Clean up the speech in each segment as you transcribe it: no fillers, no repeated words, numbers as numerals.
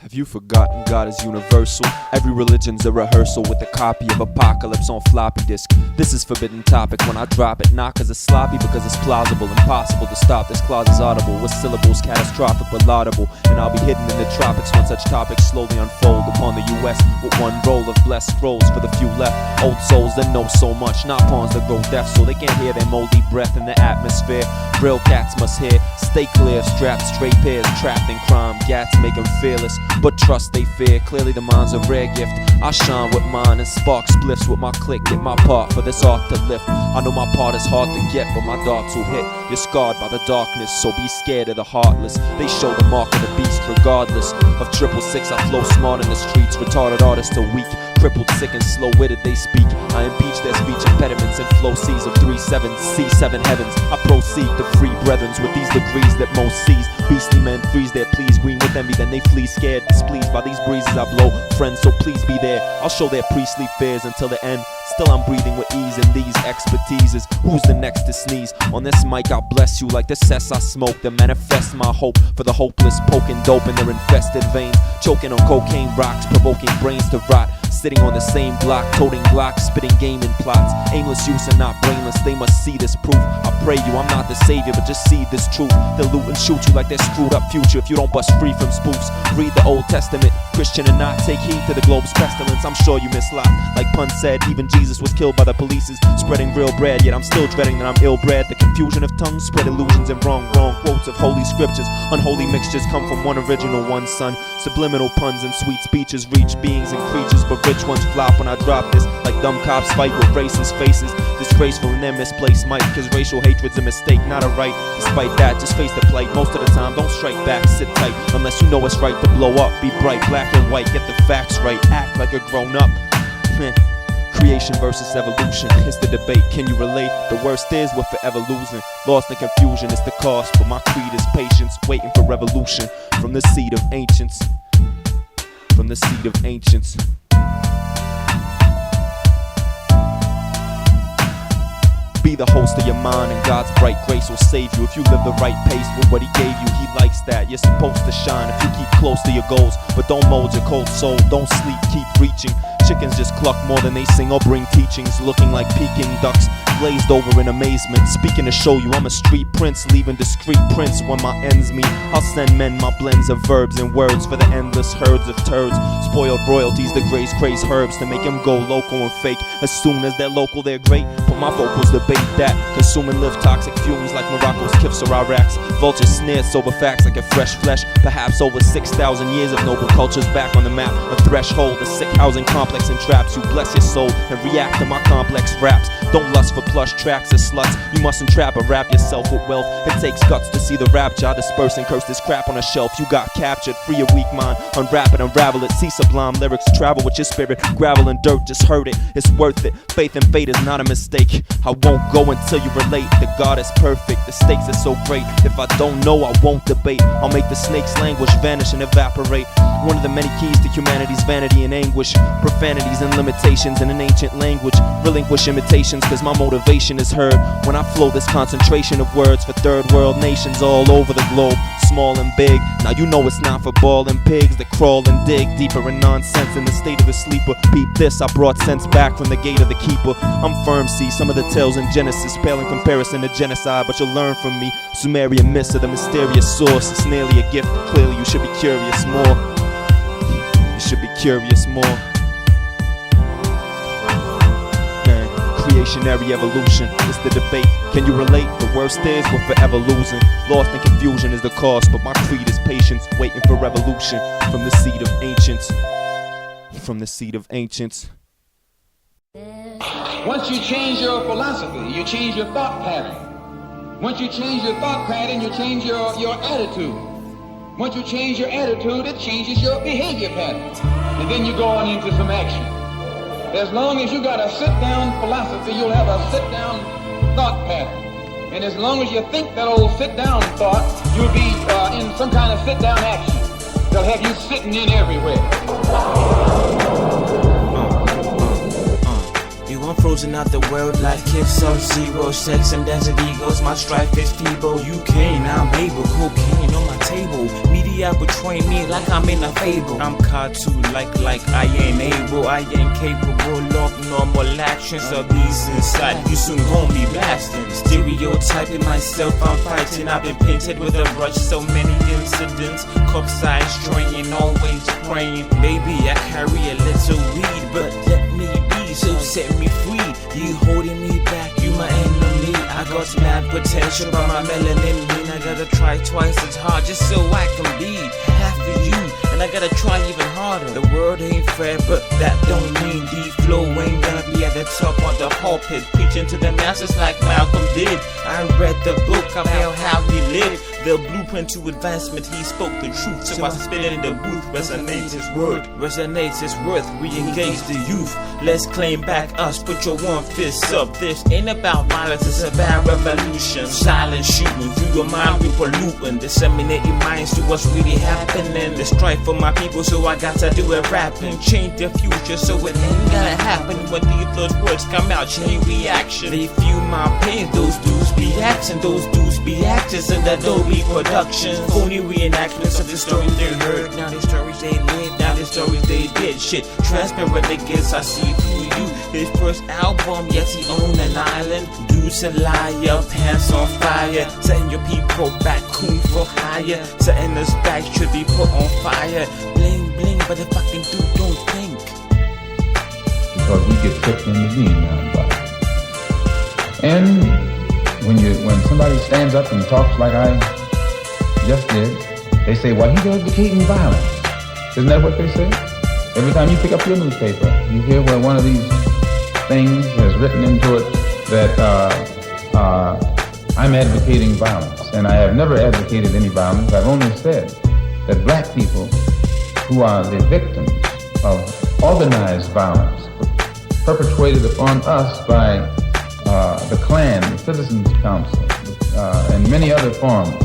Have you forgotten God is universal? Every religion's a rehearsal with a copy of Apocalypse on floppy disk. This is forbidden topic when I drop it, not cause it's sloppy, because it's plausible, impossible to stop. This clause is audible, with syllables catastrophic but laudable. And I'll be hidden in the tropics when such topics slowly unfold upon the US with one roll of blessed scrolls for the few left. Old souls that know so much, not pawns that grow deaf, so they can't hear their moldy breath in the atmosphere. Real cats must hear, stay clear, strapped straight pairs, trapped in crime. Gats make them fearless, but trust they fear. Clearly the mind's a rare gift. I shine with mine and spark spliffs with my click. Get my part for this art to lift. I know my part is hard to get, but my darts will hit. You're scarred by the darkness, so be scared of the heartless. They show the mark of the beast regardless of 666. I flow smart in the streets. Retarded artists are weak, crippled, sick and slow-witted they speak. I impeach their speech impediments and flow seas of 3-7 C7 heavens. I proceed to free brethrens with these degrees that most sees. Beastly men freeze their pleas, green with envy, then they flee scared, displeased by these breezes I blow. Friends, so please be there. I'll show their priestly fears until the end. Still I'm breathing with ease in these expertises. Who's the next to sneeze? On this mic I'll bless you like the cess I smoke to manifest my hope for the hopeless, poking dope in their infested veins, choking on cocaine rocks, provoking brains to rot. Sitting on the same block, toting blocks, spitting gaming plots. Aimless use and not brainless, they must see this proof. I pray you, I'm not the savior, but just see this truth. They'll loot and shoot you like their screwed up future if you don't bust free from spoofs. Read the Old Testament, Christian and not take heed to the globe's pestilence. I'm sure you miss life. Like Pun said, even Jesus was killed by the polices, spreading real bread, yet I'm still dreading that I'm ill-bred. The confusion of tongues spread illusions and wrong quotes of holy scriptures. Unholy mixtures come from one original, one son. Subliminal puns and sweet speeches reach beings and creatures, but rich ones flop when I drop this. Like dumb cops fight with racist faces, disgraceful in their misplaced might, cause racial hatred's a mistake, not a right. Despite that, just face the plight. Most of the time, don't strike back, sit tight, unless you know it's right to blow up. Be bright, black and white, get the facts right, act like a grown-up. Creation versus evolution, it's the debate, can you relate? The worst is we're forever losing. Lost in confusion is the cost, but my creed is patience, waiting for revolution. From the seed of ancients, from the seed of ancients. Be the host of your mind and God's bright grace will save you. If you live the right pace with what he gave you, he likes that. You're supposed to shine if you keep close to your goals, but don't mold your cold soul. Don't sleep, keep reaching. Chickens just cluck more than they sing or bring teachings. Looking like Peking ducks, glazed over in amazement. Speaking to show you I'm a street prince, leaving discreet prints when my ends meet. I'll send men my blends of verbs and words for the endless herds of turds. Spoiled royalties, the graze craze herbs to make them go local and fake. As soon as they're local, they're great, but my vocals debate that. Consuming live toxic fumes like Morocco's kifs or Iraq's. Vultures snare sober facts like a fresh flesh. Perhaps over 6,000 years of noble cultures back on the map. A threshold, a sick housing complex and traps. You bless your soul and react to my complex raps. Don't lust for plush tracks or sluts. You mustn't trap or wrap yourself with wealth. It takes guts to see the rapture. I disperse and curse this crap on a shelf. You got captured, free a weak mind. Unwrap it, unravel it. See sublime lyrics travel with your spirit. Gravel and dirt, just heard it. It's worth it. Faith and fate is not a mistake. I won't go until you relate. The God is perfect. The stakes are so great. If I don't know, I won't debate. I'll make the snake's language vanish and evaporate. One of the many keys to humanity's vanity and anguish. Profanities and limitations in an ancient language. Relinquish imitations cause my motivation is heard when I flow this concentration of words for third world nations all over the globe, small and big. Now you know it's not for ballin' pigs that crawl and dig deeper in nonsense in the state of the sleeper. Peep this, I brought sense back from the gate of the keeper. I'm firm, see some of the tales in Genesis pale in comparison to genocide, but you'll learn from me. Sumerian myths of the mysterious source. It's nearly a gift, clearly you should be curious more. You should be curious more. Creationary evolution is the debate. Can you relate? The worst is we're forever losing. Lost in confusion is the cost, but my creed is patience, waiting for revolution. From the seed of ancients, from the seed of ancients. Once you change your philosophy, you change your thought pattern. Once you change your thought pattern, you change your attitude. Once you change your attitude, it changes your behavior pattern. And then you go on into some action. As long as you got a sit-down philosophy, you'll have a sit-down thought pattern. And as long as you think that old sit-down thought, you'll be in some kind of sit-down action. They'll have you sitting in everywhere. I'm frozen out the world like kids of zero. Sex and desert egos, my strife is feeble. You came, now I'm able. Cocaine on my table. Media Maybe I betray me like I'm in a fable. I'm cartoon like I ain't able. I ain't capable of normal actions. A beast inside, you soon gon' be blasting. Stereotyping myself, I'm fighting. I've been painted with a brush, so many incidents. Cup size straying, always praying. Maybe I carry a little weed, but let me be, so set me free. You holding me back, you my enemy. I got mad potential, but my melanin mean I gotta try twice as hard just so I can be half of you. And I gotta try even harder. The world ain't fair, but that don't mean the flow ain't gonna be at the top of the pulpit, preaching to the masses like Malcolm did. I read the book about how he lived, the blueprint to advancement. He spoke the truth, so I spit it in the booth. Resonates his word, resonates his worth. Re-engage the youth. Let's claim back us. Put your one fist up. This ain't about violence, it's about revolution. Silent shooting through your mind, we polluting, disseminating minds to what's really happening. The strife for my people, so I got to do it rapping. Change the future, so it ain't gonna happen. When those words come out, chain reaction. They feel my pain. Those dudes be acting, those dudes be actors in the Adobe production. Phony reenactments of the stories they heard. Now the stories they lived, now the stories they did. Shit, transparent niggas, I see through you. His first album, yes, he owned an island. Dude's a liar, pants on fire. Setting your people back, coon for hire. Setting us back should be put on fire. Bling, bling, but the fucking dude don't think. Because we get tricked into being non-violent. And when somebody stands up and talks like I just did, they say, well, he's advocating violence. Isn't that what they say? Every time you pick up your newspaper, you hear where one of these things has written into it that I'm advocating violence. And I have never advocated any violence. I've only said that black people who are the victims of organized violence perpetrated upon us by the Klan, the Citizens Council, and many other forms,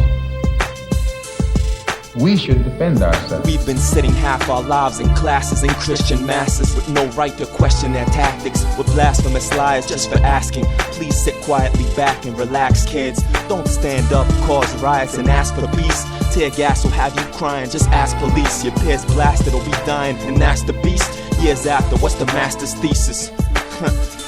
we should defend ourselves. We've been sitting half our lives in classes in Christian masses with no right to question their tactics. We're blasphemous liars just for asking. Please sit quietly back and relax, kids. Don't stand up, cause riots and ask for peace. Tear gas will have you crying, just ask police. Your peers blasted or be dying, and that's the beast. Years after, what's the master's thesis?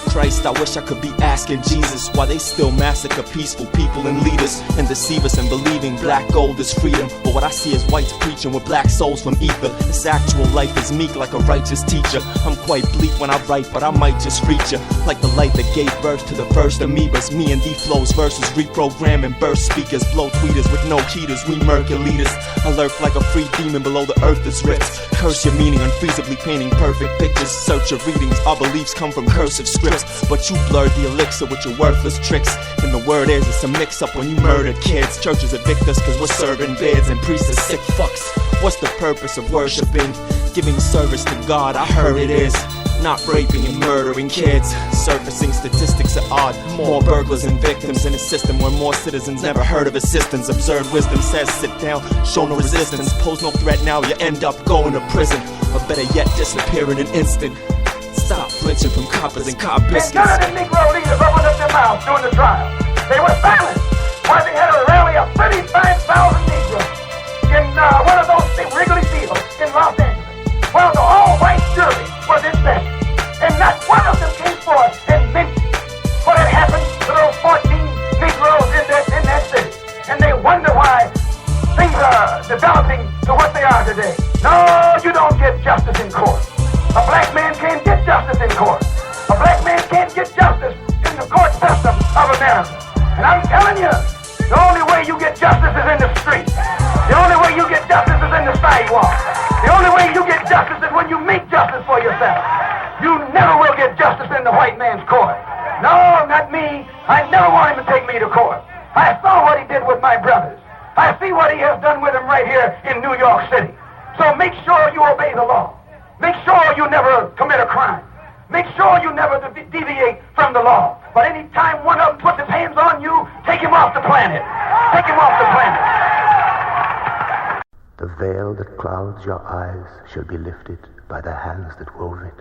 Christ, I wish I could be asking Jesus why they still massacre peaceful people and leaders and deceive us in believing black gold is freedom. But what I see is whites preaching with black souls from ether. This actual life is meek like a righteous teacher. I'm quite bleak when I write, but I might just reach ya. Like the light that gave birth to the first amoebas. Me and D-Flow's verses reprogramming burst speakers. Blow tweeters with no heaters, we murky leaders. I lurk like a free demon below the earth is ripped. Curse your meaning, unfeasibly painting perfect pictures. Search your readings, our beliefs come from cursive scripts. But you blurred the elixir with your worthless tricks. And the word is, it's a mix-up when you murder kids. Churches evict us cause we're serving bids, and priests are sick fucks. What's the purpose of worshiping? Giving service to God, I heard it is. Not raping and murdering kids. Surfacing statistics are odd. More burglars and victims in a system where more citizens never heard of assistance. Absurd wisdom says sit down, show no resistance. Pose no threat now, you end up going to prison. Or better yet, disappear in an instant. Stop flinching from coppers and cop biscuits. And none of the Negro leaders opened up their mouths during the trial. They were silent. Why they had a rally of 35,000 Negroes in one of those Wrigley Fields in Los Angeles. Well, the all-white jury was in session, and not one of them came forth and mentioned what had happened to those 14 Negroes in that city. And they wonder why things are developing to what they are today. No, you don't get justice in court. A black man can't get justice in court. A black man can't get justice in the court system of America. And I'm telling you, the only way you get justice is in the street. The only way you get justice is in the sidewalk. The only way you get justice is when you make justice for yourself. You never will get justice in the white man's court. No, not me. I never want him to take me to court. I saw what he did with my brothers. I see what he has done with them right here in New York City. So make sure you obey the law. Make sure you never commit a crime. Make sure you never deviate from the law. But any time one of them puts his hands on you, take him off the planet. Take him off the planet. The veil that clouds your eyes shall be lifted by the hands that wove it,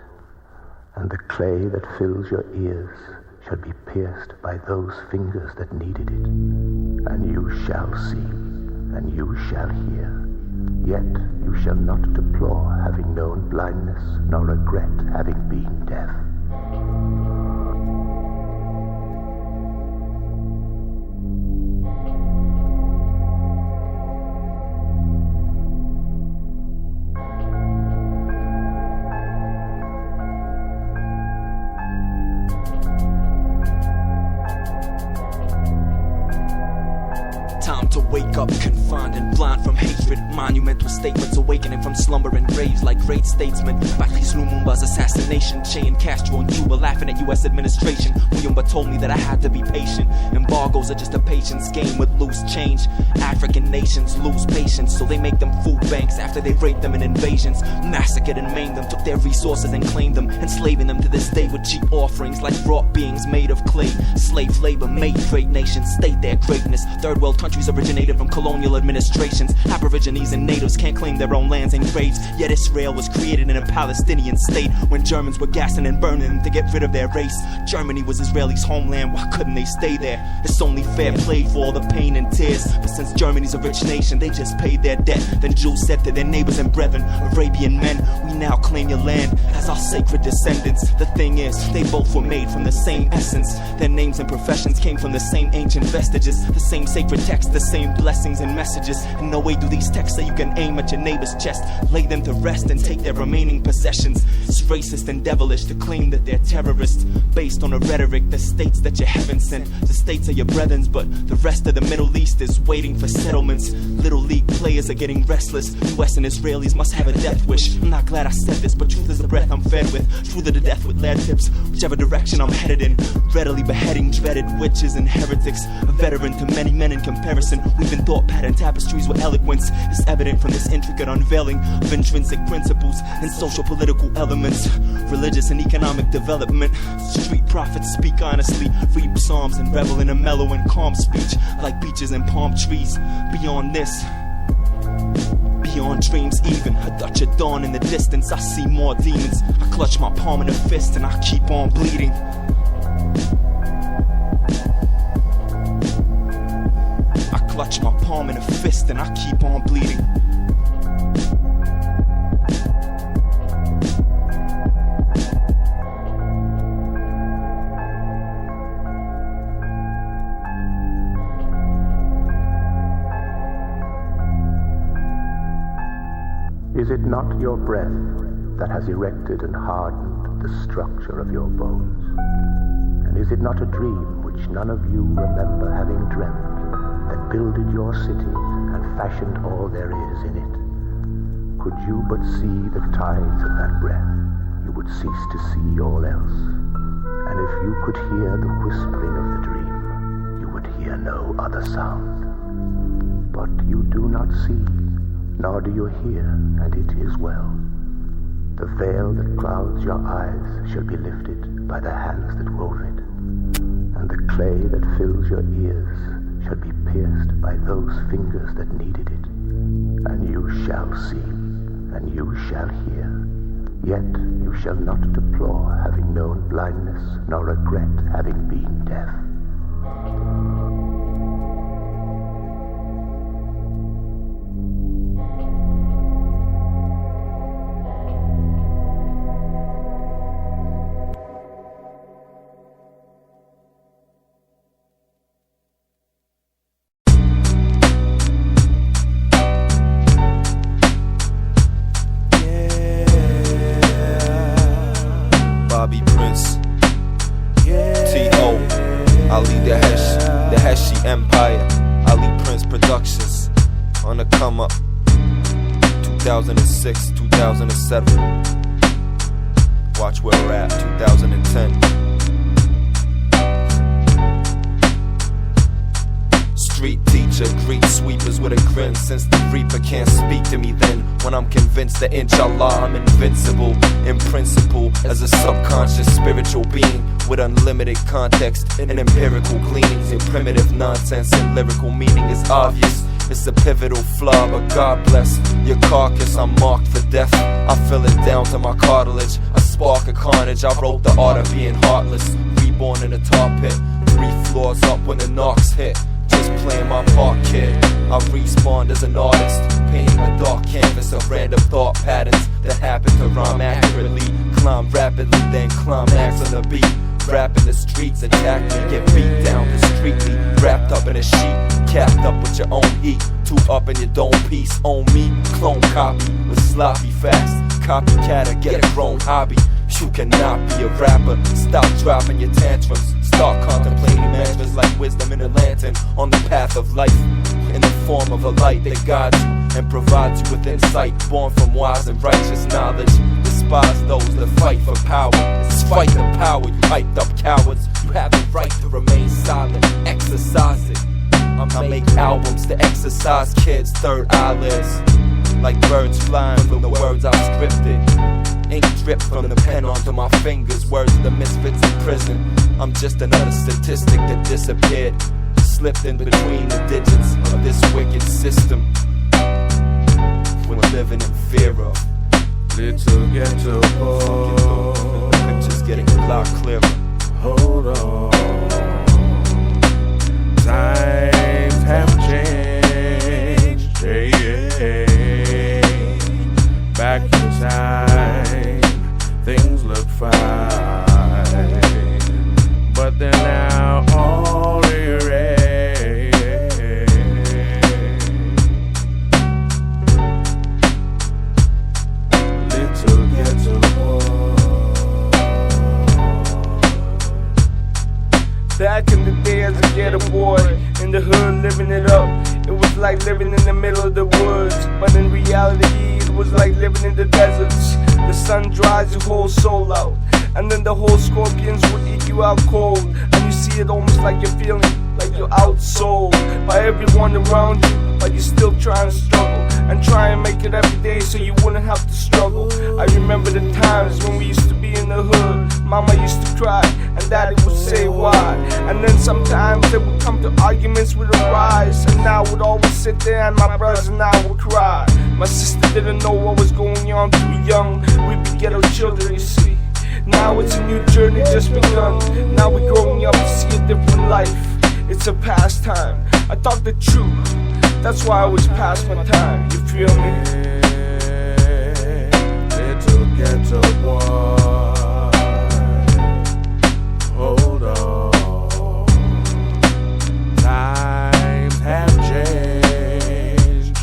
and the clay that fills your ears shall be pierced by those fingers that kneaded it. And you shall see, and you shall hear. Yet you shall not deplore having known blindness, nor regret having been deaf. Time to wake up, confined and blind from hatred. Monumental statements awakening from slumber and graves like great statesmen. Patrice Lumumba's assassination, Che and Castro and Cuba laughing at U.S. administration. Muyumba told me that I had to be patient. Embargoes are just a patience game with loose change. African nations lose patience, so they make them food banks after they raped them in invasions. Massacred and maimed them, took their resources and claimed them, enslaving them to this day with cheap offerings like wrought beings made of clay. Slave labor made great nations state their greatness. Third world countries originated from colonial administrations. Aborigines and natives can't claim their own lands and graves. Yet Israel was created in a Palestinian state when Germans were gassing and burning them to get rid of their race. Germany was Israelis' homeland, why couldn't they stay there? It's only fair play for all the pain and tears. But since Germany's a rich nation, they just paid their debt. Then Jews said to their neighbors and brethren, Arabian men, we now claim your land as our sacred descendants. The thing is, they both were made from the same essence. Their names and professions came from the same ancient vestiges, the same sacred text, the same blessings and messages. In no way do these texts say you can aim at your neighbor's chest, lay them to rest and take their remaining possessions. It's racist and devilish to claim that they're terrorists, based on a rhetoric that states that you're heaven sent. The states are your brethren, but the rest of the Middle East is waiting for settlements. Little league players are getting restless. US and Israelis must have a death wish. I'm not glad I said this, but truth is the breath I'm fed with. Truth to death with lead tips, whichever direction I'm headed in. Readily beheading dreaded witches and heretics. A veteran to many men in comparison. Weaving thought pattern tapestries with eloquence is evident from this intricate unveiling of intrinsic principles and social political elements. Religious and economic development. Street prophets speak honestly, read psalms and revel in a mellow and calm speech like beaches and palm trees. Beyond this, beyond dreams even, I touch a dawn in the distance. I see more demons. I clutch my palm in a fist and I keep on bleeding. I clutch my palm in a fist and I keep on bleeding. Is it not your breath that has erected and hardened the structure of your bones? And is it not a dream which none of you remember having dreamt, that builded your city and fashioned all there is in it? Could you but see the tides of that breath, you would cease to see all else. And if you could hear the whispering of the dream, you would hear no other sound. But you do not see, nor do you hear, and it is well. The veil that clouds your eyes shall be lifted by the hands that wove it, and the clay that fills your ears shall be pierced by those fingers that kneaded it. And you shall see, and you shall hear, yet you shall not deplore having known blindness, nor regret having been deaf. Empire, Ali Prince Productions, on the come up, 2006, 2007, watch where we're at, 2010. Street teacher, greet sweepers with a grin, since the reaper can't speak to me then, when I'm convinced that inshallah I'm invincible, in principle, as a subconscious spiritual being, with unlimited context and empirical gleanings, and primitive nonsense and lyrical meaning is obvious. It's a pivotal flaw, but God bless your carcass. I'm marked for death. I feel it down to my cartilage. A spark of carnage. I wrote the art of being heartless. Reborn in a tar pit. 3 floors up when the knocks hit. Just playing my part, kid. I respawned as an artist, painting a dark canvas. climax on the beat. Rap in the streets, attack me, get beat down discreetly. Wrapped up in a sheet, capped up with your own heat. Two up in your dome piece, own me, clone copy with sloppy facts. Copycat or get a grown hobby. You cannot be a rapper, stop dropping your tantrums. Start contemplating mantras like wisdom in a lantern on the path of life. In the form of a light that guides you and provides you with insight. Born from wise and righteous knowledge. Despise those that fight for power. It's fight the power, you hyped up cowards. You have the right to remain silent, exercise it. I make albums to exercise kids' third eyelids. Like birds flying from the words I've scripted. Ink drip from the pen onto my fingers. Words of the misfits in prison. I'm just another statistic that disappeared. Slipped in between the digits of this wicked system. We're living in fear of little ghetto boy. The picture's getting a lot clearer. Hold on. Times have changed. Yeah. Back in time, things look fine, but they're now all erased. Little ghetto boy. Back in the day as a ghetto boy, in the hood living it up. It was like living in the middle of the woods, but in reality it was like living in the deserts. The sun dries your whole soul out, and then the whole scorpions would eat you out cold. And you see it almost like you're feeling like you're outsold by everyone around you, but you're still trying to struggle and try and make it every day so you wouldn't have to struggle. I remember the times when we used to be in the hood. Mama used to cry and daddy would say why, and then sometimes they would come to arguments with a rise, and I would always sit there and my brothers and I would cry. My sister didn't know what was going on, too young. We'd be ghetto children, you see. Now it's a new journey just begun. Now we're growing up to see a different life. It's a pastime. I talk the truth, that's why I was past my time. You feel me? Little ghetto boy. Hold on. Times have changed.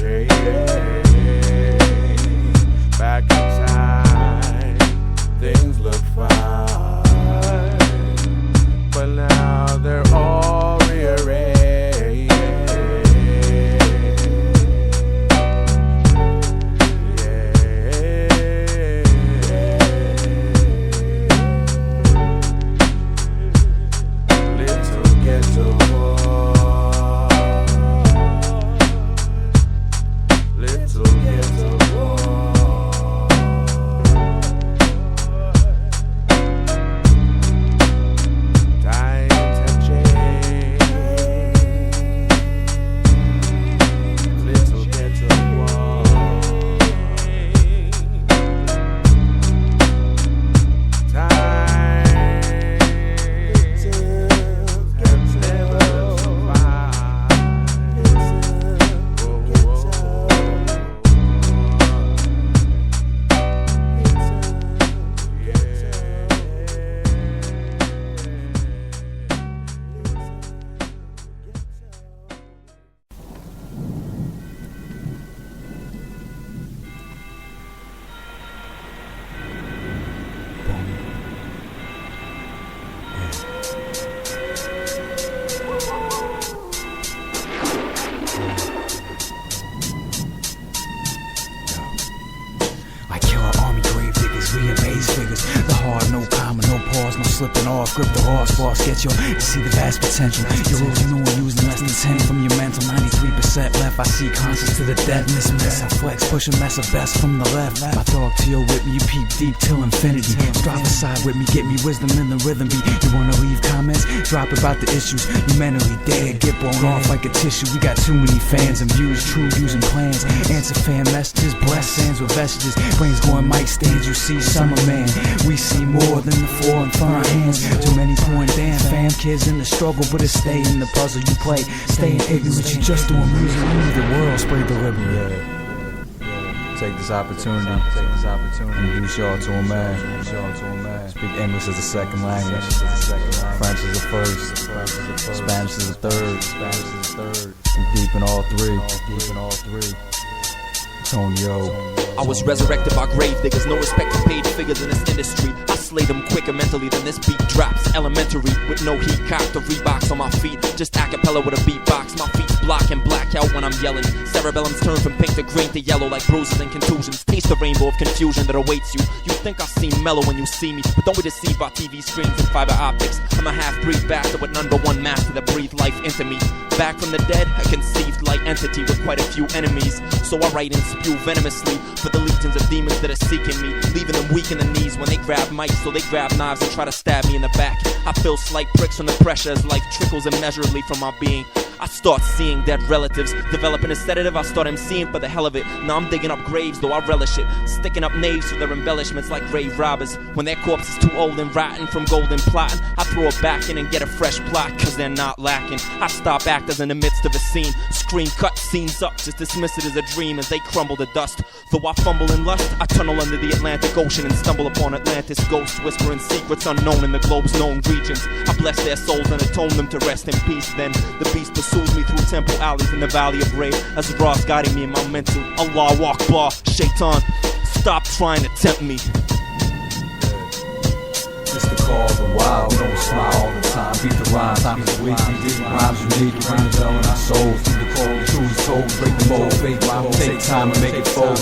Back in time, things look fine, but now they're all rearranged. Slipping off, grip the horse, boss, get your to see the vast potential. You're all you know and using less than 10 from your mental. 93% left, I see conscious to the deadness mess. I flex, push a mess of best from the left. My dog to your with me, you peep deep till infinity. Strive aside with me, get me wisdom in the rhythm beat. You wanna leave comments? Drop about the issues. You mentally dead, get blown off like a tissue. We got too many fans and views, true using plans. Answer fan messages, bless sands with vestiges. Brains going mic stands, you see summer man. We see more than the four in front of hands. Too many point damn fam kids in the struggle, but it's stay in the puzzle you play. Stay in ignorance, you just doing music. The world spray deliberate. take this opportunity to introduce y'all to a man. Speak English as a second language, French as a first, Spanish as a third, and deep in all three. Tonyo. I was resurrected by gravediggers, no respect for paid figures in this industry. I slay them quicker mentally than this beat drops. Elementary, with no heat, cocked the Reeboks on my feet. Just acapella with a beatbox. My feet block and black out when I'm yelling. Cerebellums turn from pink to green to yellow like bruises and contusions. Taste the rainbow of confusion that awaits you. You think I seem mellow when you see me, but don't be deceived by TV screens and fiber optics. I'm a half-breed bastard with none but one master that breathed life into me. Back from the dead, a conceived light entity with quite a few enemies. So I write and spew venomously for the legions of demons that are seeking me, leaving them weak in the knees when they grab mics, so they grab knives and try to stab me in the back. I feel slight pricks from the pressure as life trickles immeasurably from my being. I start seeing dead relatives, developing a sedative. I start MCing for the hell of it. Now I'm digging up graves, though I relish it, sticking up names for their embellishments like grave robbers. When their corpse is too old and rotten from golden plotting, I throw it back in and get a fresh plot, cause they're not lacking. I stop actors in the midst of a scene, screen cut scenes up, just dismiss it as a dream as they crumble to dust. Though I fumble in lust, I tunnel under the Atlantic Ocean and stumble upon Atlantis ghosts whispering secrets unknown in the globe's known regions. I bless their souls and atone them to rest in peace. Then the beast pursues me through temple alleys in the valley of Ray, as Ross guiding me in my mental. Allah Akbar, Shaitan, stop trying to tempt me. It's the call of the wild, we don't smile all the time. Beat the rhyme, time is weak, we did rhymes unique. Ring the bell in our souls, keep the call, the truth is told. Break the mold, fake rhyme, take time and make it fold.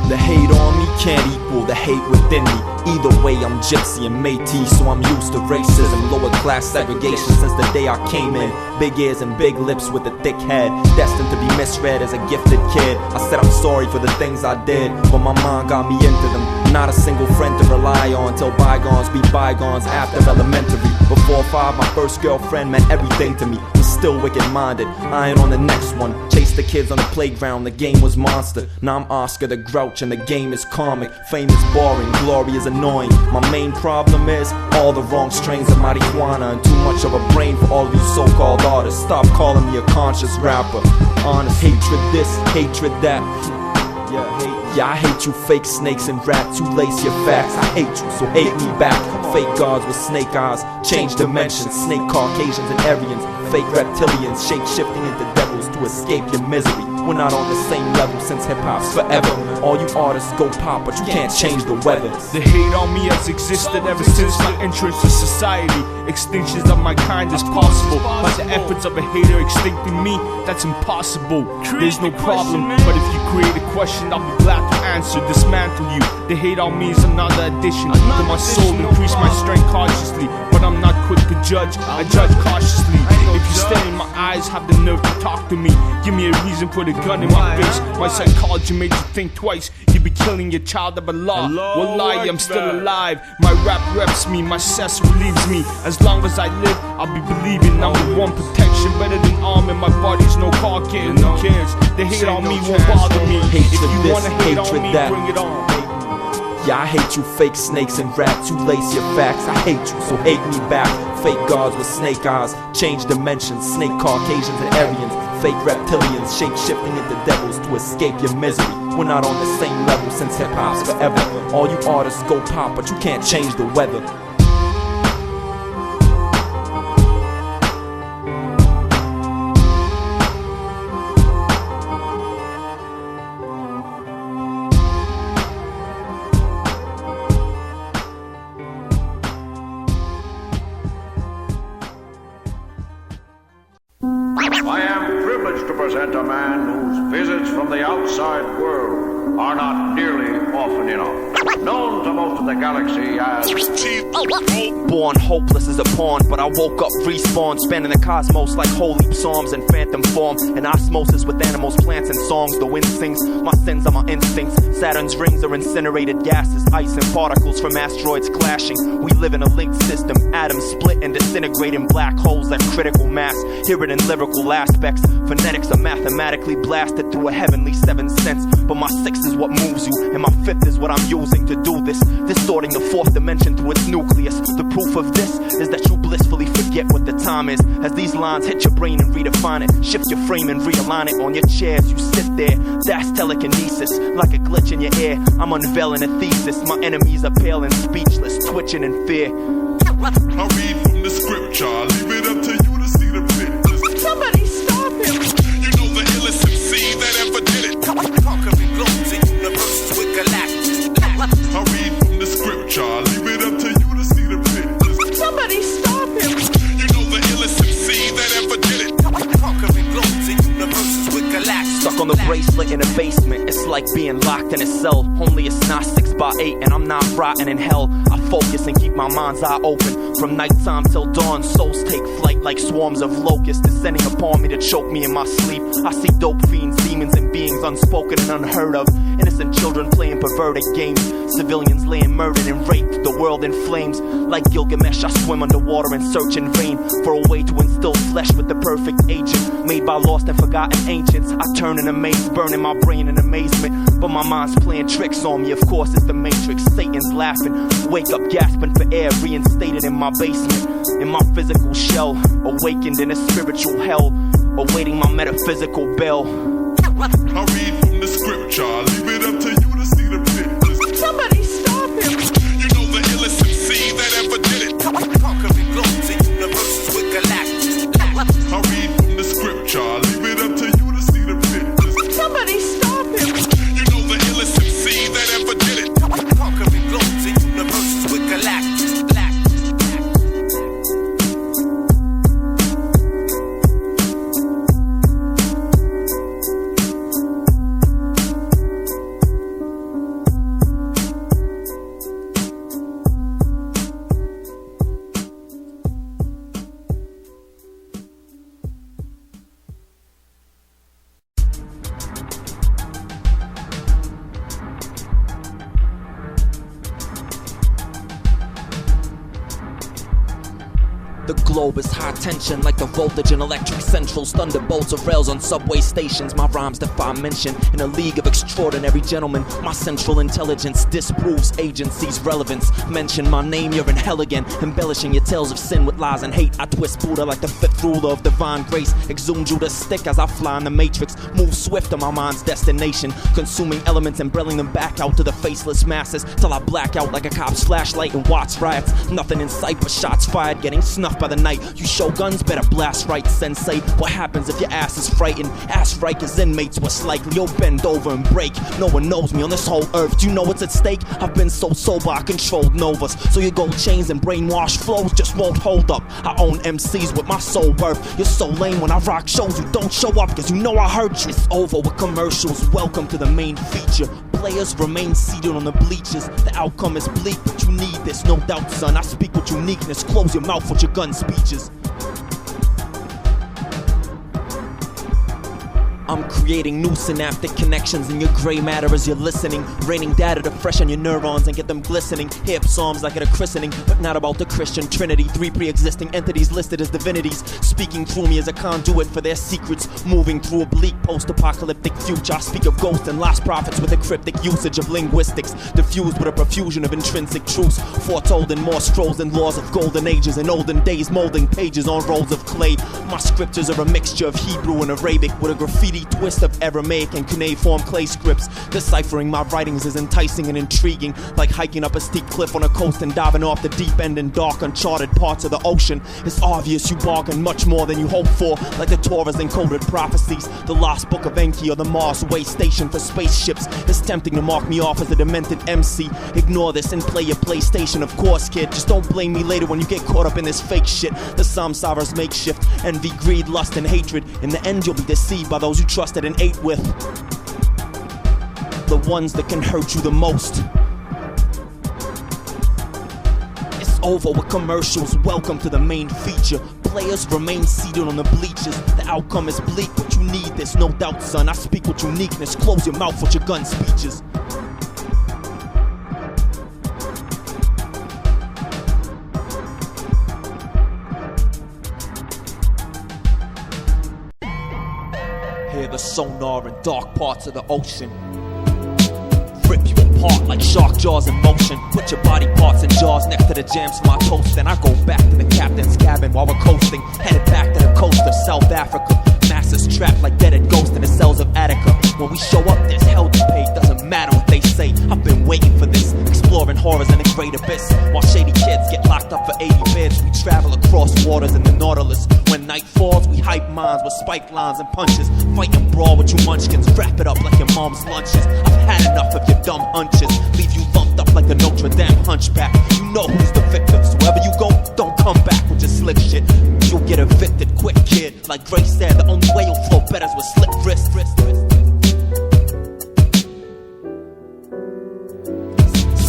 The hate on me can't equal the hate within me. Either way, I'm gypsy and Métis, so I'm used to racism, lower class segregation since the day I came in. Big ears and big lips with a thick head, destined to be misread as a gifted kid. I said I'm sorry for the things I did, but my mind got me into them. Not a single friend to rely on till bygones be bygones after elementary. Before 5, my first girlfriend meant everything to me. I'm still wicked-minded, eyeing on the next one. Chase the kids on the playground, the game was monster. Now I'm Oscar the Grouch and the game is comic. Fame is boring, glory is annoying. My main problem is all the wrong strains of marijuana and too much of a brain for all of you so-called artists. Stop calling me a conscious rapper. Honest hatred this, hatred that. Yeah, I hate you fake snakes and rats. You lace your facts, I hate you, so hate me back. Fake gods with snake eyes, change dimensions. Snake Caucasians and Aryans, fake reptilians, shape-shifting into devils to escape your misery. We're not on the same level since hip-hop's forever. All you artists go pop, but you can't change the weather. The hate on me has existed ever since my entrance to society. Extinctions of my kind is possible, but the efforts of a hater extincting me, that's impossible. There's no problem, but if you create a question, I'll be glad to answer, dismantle you. The hate on me is another addition to my soul, increase my strength cautiously. But I'm not quick to judge, I judge cautiously. If you stare in my eyes, have the nerve to talk to me. Give me a reason, put a gun in my face. My psychology made you think twice. You be killing your child of Allah. Wallahi, I'm still alive. My rap reps me, my cess relieves me. As long as I live, I'll be believing I'm the one protection better than armor. My body's no car kid, who cares? The hate on me won't bother me. If you wanna hate on me, bring it on. Yeah, I hate you fake snakes and rats. You lace your facts, I hate you, so hate me back. Fake gods with snake eyes, change dimensions. Snake Caucasians and Aryans, fake reptilians, shape-shifting into devils to escape your misery. We're not on the same level since hip-hop's forever. All you artists go pop, but you can't change the weather. I am privileged to present a man whose visits from the outside world are not nearly often enough. Known to most of the galaxy as... Born hopeless as a pawn, but I woke up respawned, spanning the cosmos like holy psalms in phantom form. An osmosis with animals, plants, and songs. The wind sings, my sins are my instincts. Saturn's rings are incinerated gases, ice and particles from asteroids clashing. We live in a linked system, atoms split and disintegrate in black holes at critical mass. Hear it in lyrical aspects. Phonetics are mathematically blasted through a heavenly 7 sense. But my 6 is what moves you, and my 5th is what I'm using to do this, distorting the 4th dimension through its nucleus. The proof of this is that you blissfully forget what the time is, as these lines hit your brain and redefine it. Shift your frame and realign it on your chair as you sit there. That's telekinesis, like a glitch in your ear. I'm unveiling a thesis. My enemies are pale and speechless, twitching in fear. I read from the scripture, leave it up to you to see the pictures. Somebody stop him! You know the illest MC that ever did it. Conquering globes and universes with galactics. I read from the scripture, leave it up to you to see the pictures. Somebody stop him! You know the illest MC that ever did it. Conquering globes and universes with galactics. Stuck on the bracelet in a basement, it's like being locked in a cell. Only it's not 6x8 and I'm not rotting in hell. I focus and keep my mind's eye open. From nighttime till dawn, souls take flight like swarms of locusts descending upon me to choke me in my sleep. I see dope fiends, demons, and beings unspoken and unheard of. Innocent children playing perverted games. Civilians laying murdered and raped. The world in flames. Like Gilgamesh, I swim underwater and search in vain for a way to instill flesh with the perfect agent made by lost and forgotten ancients. I turn in amaze, burning my brain in amazement. But my mind's playing tricks on me. Of course, it's the Matrix. Satan's laughing. Wake up, gasping for air, reinstated in my basement. In my physical shell, awakened in a spiritual hell, awaiting my metaphysical bell. I read from the scripture, leave it up to you to see the pictures. Somebody stop him! You know the illest MC that ever did it. Conquering globes and universes with galactics. I read from the scripture, leave it up to you to see the pictures. Somebody stop him! You know the illest MC that ever did it. Conquering globes and universes with galactics. The globe is high tension like the voltage in electric centrals. Thunderbolts of rails on subway stations. My rhymes defy mention in a league of extraordinary gentlemen. My central intelligence disproves agency's relevance. Mention my name, you're in hell again. Embellishing your tales of sin with lies and hate. I twist Buddha like the 5th ruler of divine grace. Exhume Judas stick as I fly in the matrix. Move swift to my mind's destination. Consuming elements and brilling them back out to the faceless masses. Till I black out like a cop's flashlight in Watts riots. Nothing in sight but shots fired getting snuffed by the night. You show guns, better blast right, sensei. What happens if your ass is frightened? Ass Rikers inmates, what's likely? You'll bend over and break. No one knows me on this whole earth. Do you know what's at stake? I've been so sober I controlled novas. So your gold chains and brainwash flows just won't hold up. I own MCs with my soul worth. You're so lame when I rock shows. You don't show up cause you know I hurt you. It's over with commercials. Welcome to the main feature. Players remain seated on the bleachers. The outcome is bleak, but you need this, no doubt, son. I speak with uniqueness. Close your mouth with your gun speeches. I'm creating new synaptic connections in your gray matter as you're listening. Raining data to freshen your neurons and get them glistening. Hip psalms like at a christening, but not about the Christian Trinity. 3 pre-existing entities listed as divinities, speaking through me as a conduit for their secrets. Moving through a bleak post-apocalyptic future. I speak of ghosts and lost prophets with a cryptic usage of linguistics, diffused with a profusion of intrinsic truths, foretold in more scrolls than laws of golden ages and olden days, molding pages on rolls of clay. My scriptures are a mixture of Hebrew and Arabic with a graffiti twist of Aramaic and cuneiform clay scripts. Deciphering my writings is enticing and intriguing, like hiking up a steep cliff on a coast and diving off the deep end in dark uncharted parts of the ocean. It's obvious you bargain much more than you hope for, like the Torah's encoded prophecies, the lost book of Enki or the Mars way station for spaceships. It's tempting to mark me off as a demented MC. Ignore this and play your PlayStation, of course, kid. Just don't blame me later when you get caught up in this fake shit. The samsara's makeshift, envy, greed, lust, and hatred. In the end, you'll be deceived by those you trusted and ate with. the ones that can hurt you the most. It's over with commercials, welcome to the main feature. Players remain seated on the bleachers. The outcome is bleak, but you need this, no doubt, son. I speak with uniqueness, close your mouth with your gun speeches. Hear the sonar in dark parts of the ocean. Rip you apart like shark jaws in motion. Put your body parts in jars next to the jams for my toast. Then I go back to the captain's cabin while we're coasting. Headed back to the coast of South Africa. Masses trapped like deaded ghosts in the cells of Attica. When we show up, there's hell to pay. Doesn't matter what they say. I've been waiting for this. Exploring horrors in the great abyss. While shady kids get locked up for 80 bids. We travel across waters in the Nautilus. When night falls, we hype minds with spike lines and punches. Fight and brawl with you munchkins. Wrap it up like your mom's lunches. I've had enough of your dumb hunches. Leave you lumped up like a Notre Dame hunchback. You know who's the victim. So wherever you go, don't come back with your slick shit. You'll get evicted quick, kid. Like Grace said, the only way you'll flow better is with slip wrist.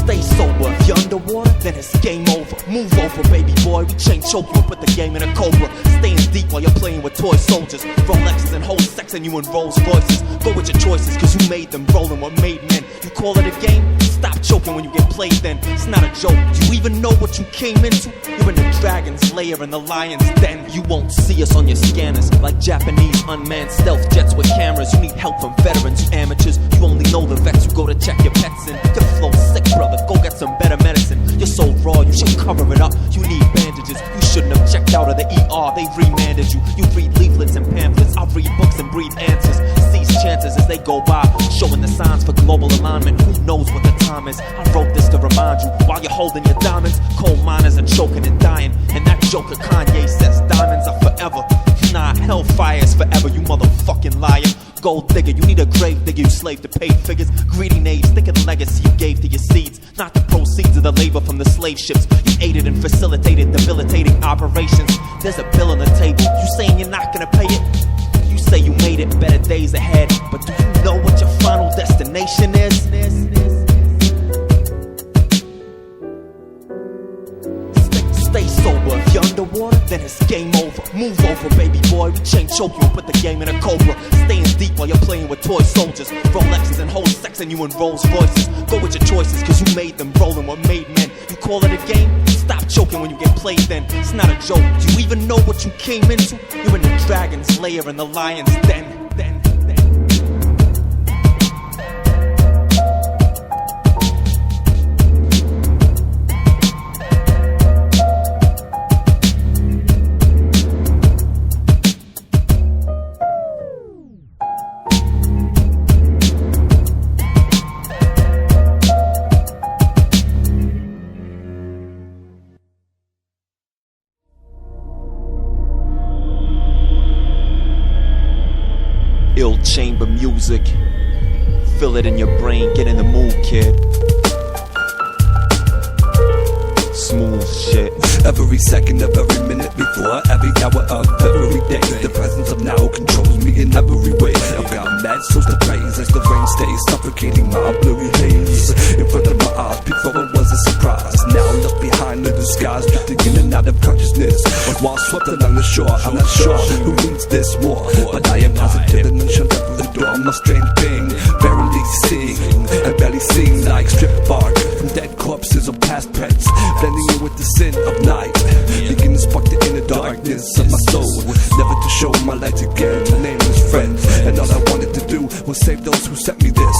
Stay sober. If you're underwater, then it's game over. Move over, baby boy. We chain choke you, put the game in a cobra. Staying deep while you're playing with toy soldiers. Rolexes and hoes sexing you in Rolls Royces. Go with your choices, cause you made them. Rolling what made men. You call it a game? Stop choking when you get played then. It's not a joke. Do you even know what you came into? You're in the dragon's lair in the lion's den. You won't see us on your scanners. Like Japanese unmanned stealth jets with cameras. You need help from veterans, you amateurs. You only know the vets who go to check your pets in. Your flow sick, brother. Go get some better medicine. You're so raw, you should cover it up. You need bandages. You shouldn't have checked out of the ER. They remanded you. You read leaflets and pamphlets. I read books and breathe answers. Seize chances as they go by. Showing the signs for global alignment. Who knows what the time is? I wrote this to remind you. While you're holding your diamonds, coal miners are choking and dying. And that joker Kanye says diamonds are forever. Nah, hellfire is forever, you motherfucking liar. Gold digger, you need a grave digger, you slave to paid figures. Greedy knaves, think of the legacy you gave to your seeds, not the proceeds of the labor from the slave ships. You aided and facilitated debilitating operations. There's a bill on the table, you saying you're not gonna pay it? You say you made it, better days ahead, but do you know what your final destination is? Stay sober. If you're underwater, then it's game over. Move over, baby boy. We chain choke you and put the game in a cobra. Staying deep while you're playing with toy soldiers. Rolexes and hoes sexing you in Rolls Royces. Go with your choices, cause you made them. Rolling what made men. You call it a game? Stop choking when you get played then. It's not a joke. Do you even know what you came into? You're in the dragon's lair in the lion's den. Ill chamber music. Feel it in your brain, get in the mood, kid. Smooth shit. Every second of every minute before every hour of every day. The presence of now controls me in every way. I've got mad souls to praise as the rain stays suffocating my blurry haze. In front of my eyes before it was a surprise. Now left behind the disguise, drifting in and out of consciousness. While swept along the shore, I'm not sure who wins this war, but I am positive and shut up the door. I'm a strange being, barely seeing and barely seen, like strip bark from dead corpses or past pets, blending in with the sin of night, begin to spark the inner darkness of my soul, never to show my light again to nameless friends. And all I wanted to do was save those who sent me this,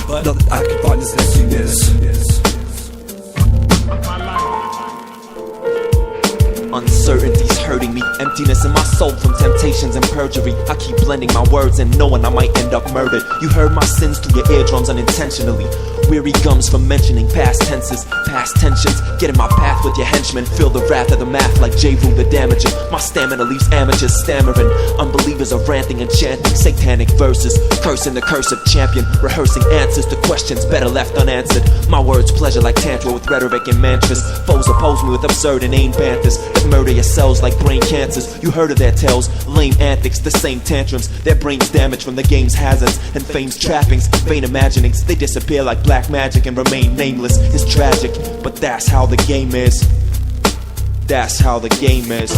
but all that I can find is emptiness. Uncertainty's hurting me, emptiness in my soul from temptations and perjury. I keep blending my words and knowing I might end up murdered. You heard my sins through your eardrums unintentionally. Weary gums from mentioning past tenses, past tensions. Get in my path with your henchmen. Feel the wrath of the math like J-Room the damager. My stamina leaves amateurs stammering. Unbelievers are ranting and chanting satanic verses, cursing the curse of champion, rehearsing answers to questions better left unanswered. My words pleasure like tantra with rhetoric and mantras. Foes oppose me with absurd inane banters. The that murder your cells like brain cancers. You heard of their tales, lame antics, the same tantrums. Their brains damaged from the game's hazards and fame's trappings. Vain imaginings, they disappear like black magic and remain nameless. It's tragic, but that's how the game is. That's how the game is.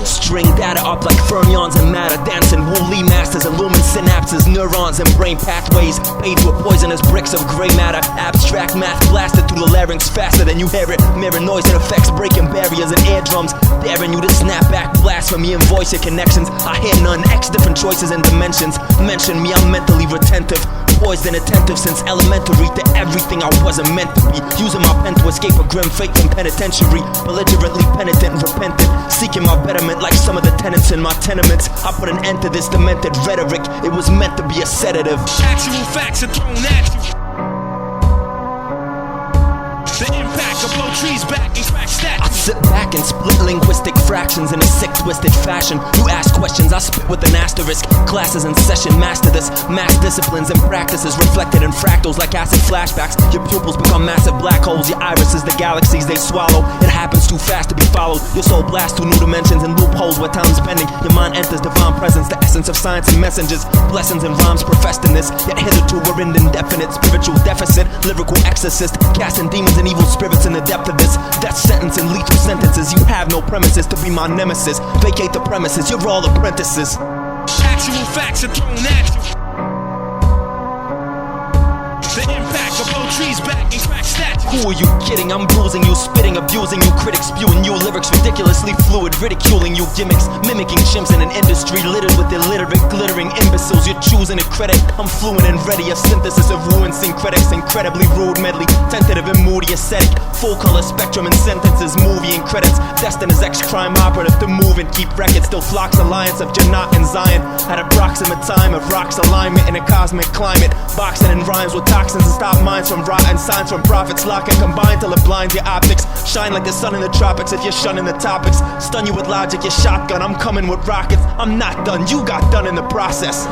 String data up like fermions and matter, dancing woolly masters, illumine synapses, neurons and brain pathways, paid with poisonous bricks of gray matter. Abstract math blasted through the larynx faster than you hear it. Mirror noise and effects breaking barriers and eardrums, daring you to snap back blasphemy and voice your connections. I hear none, X different choices and dimensions. Mention me, I'm mentally retentive, poised and attentive since elementary to everything I wasn't meant to be. Using my pen to escape a grim fate from penitentiary, belligerently penitent and repentant, seeking my betterment like some of the tenants in my tenements. I put an end to this demented rhetoric, it was meant to be a sedative. Actual facts are thrown at you. The impact will blow trees back and crack statues. I sit back and split linguistic fractions in a sick, twisted fashion. You ask questions, I spit with an asterisk. Classes in session, master this. Mass disciplines and practices reflected in fractals like acid flashbacks. Your pupils become massive black holes. Your irises, the galaxies they swallow. It happens too fast to be followed. Your soul blasts through new dimensions and loopholes where time's bending. Your mind enters divine presence, the essence of science and messengers. Blessings and rhymes professed in this. Yet hitherto we're in indefinite spiritual deficit. Lyrical exorcist, casting demons and evil spirits in the depth of this. Death sentence and lethal sentences. You have no premises to be my nemesis. Vacate the premises, you're all apprentices. Actual facts are thrown at you. The impact will blow trees back and crack statues. Who are you kidding? I'm bruising you, spitting, abusing you, critics spewing you, lyrics ridiculously fluid, ridiculing you, gimmicks, mimicking chimps in an industry littered with illiterate, glittering imbeciles. You're choosing a credit. I'm fluent and ready, a synthesis of ruined syncretics, incredibly rude medley, tentative and moody aesthetic, full color spectrum and sentences, movie and credits, destined as ex-crime operative to move and keep records. Still flocks alliance of Jannat and Zion at approximate time of rocks alignment in a cosmic climate, boxing in rhymes with toxins to stop minds from rotting, signs from prophets lock and combine till it blinds your optics. Shine like the sun in the tropics if you're shunning the topics. Stun you with logic, your shotgun, I'm coming with rockets. I'm not done, you got done in the process.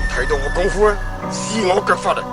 睇到我功夫啊，試我腳法啊！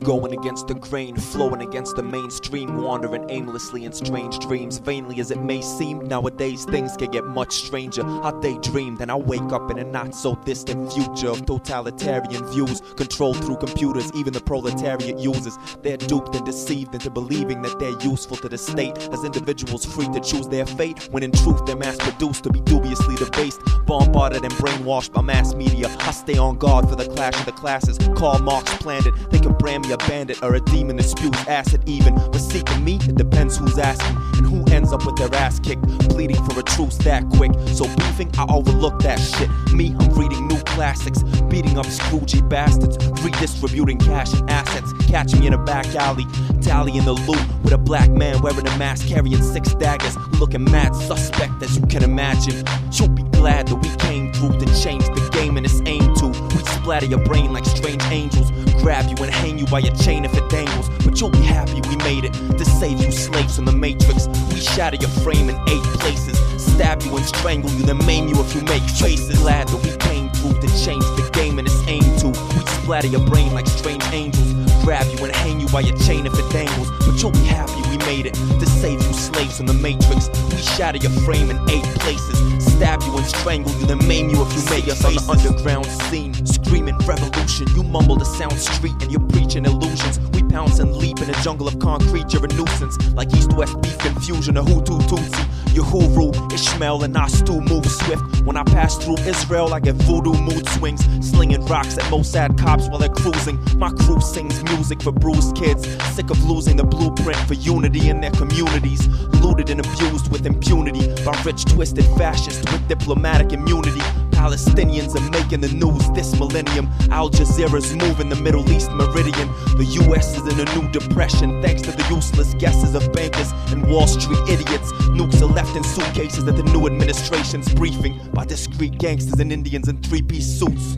Going against the grain, flowing against the mainstream, wandering aimlessly in strange dreams. Vainly as it may seem, nowadays things can get much stranger. I daydream, then I wake up in a not so distant future of totalitarian views, controlled through computers. Even the proletariat uses. They're duped and deceived into believing that they're useful to the state, as individuals free to choose their fate, when in truth they're mass-produced to be dubiously debased, bombarded and brainwashed by mass media. I stay on guard for the clash of the classes. Karl Marx planned it. They can brand me a bandit or a demon that spews acid even. But seeking me, it depends who's asking and who ends up with their ass kicked, pleading for a truce that quick. So beefing, I overlook that shit. Me, I'm reading new classics, beating up Scroogey bastards, redistributing cash and assets. Catch me in a back alley, tallying the loot with a black man wearing a mask, carrying 6 daggers, looking mad suspect as you can imagine. You'll be glad that we came through to change the game and its aim to. We splatter your brain like strange angels, grab you and hang you by your chain if it dangles. But you'll be happy we made it to save you slaves from the Matrix. We shatter your frame in 8 places, stab you and strangle you, then maim you if you make faces. Glad that we came through to change the game and its aim to. We splatter your brain like strange angels, grab you and hang you by your chain if it dangles. But you'll be happy we made it to save you slaves from the Matrix. We shatter your frame in 8 places, stab you and strangle you, then maim you if you make us on the underground scene, screaming revolution. You mumble the sound street and you're preaching illusions. We pounce and leap in a jungle of concrete. You're a nuisance, like East-West beef confusion, a Hutu Tutsi. Uhuru, Ishmael and Astu move swift. When I pass through Israel, I get voodoo mood swings, slinging rocks at Mossad cops while they're cruising. My crew sings music for bruised kids, sick of losing the blueprint for unity in their communities, looted and abused with impunity by rich twisted fascists with diplomatic immunity. Palestinians are making the news this millennium. Al Jazeera's moving the Middle East meridian. The US is in a new depression thanks to the useless guesses of bankers and Wall Street idiots. Nukes are left in suitcases at the new administration's briefing by discreet gangsters and Indians in 3-piece suits.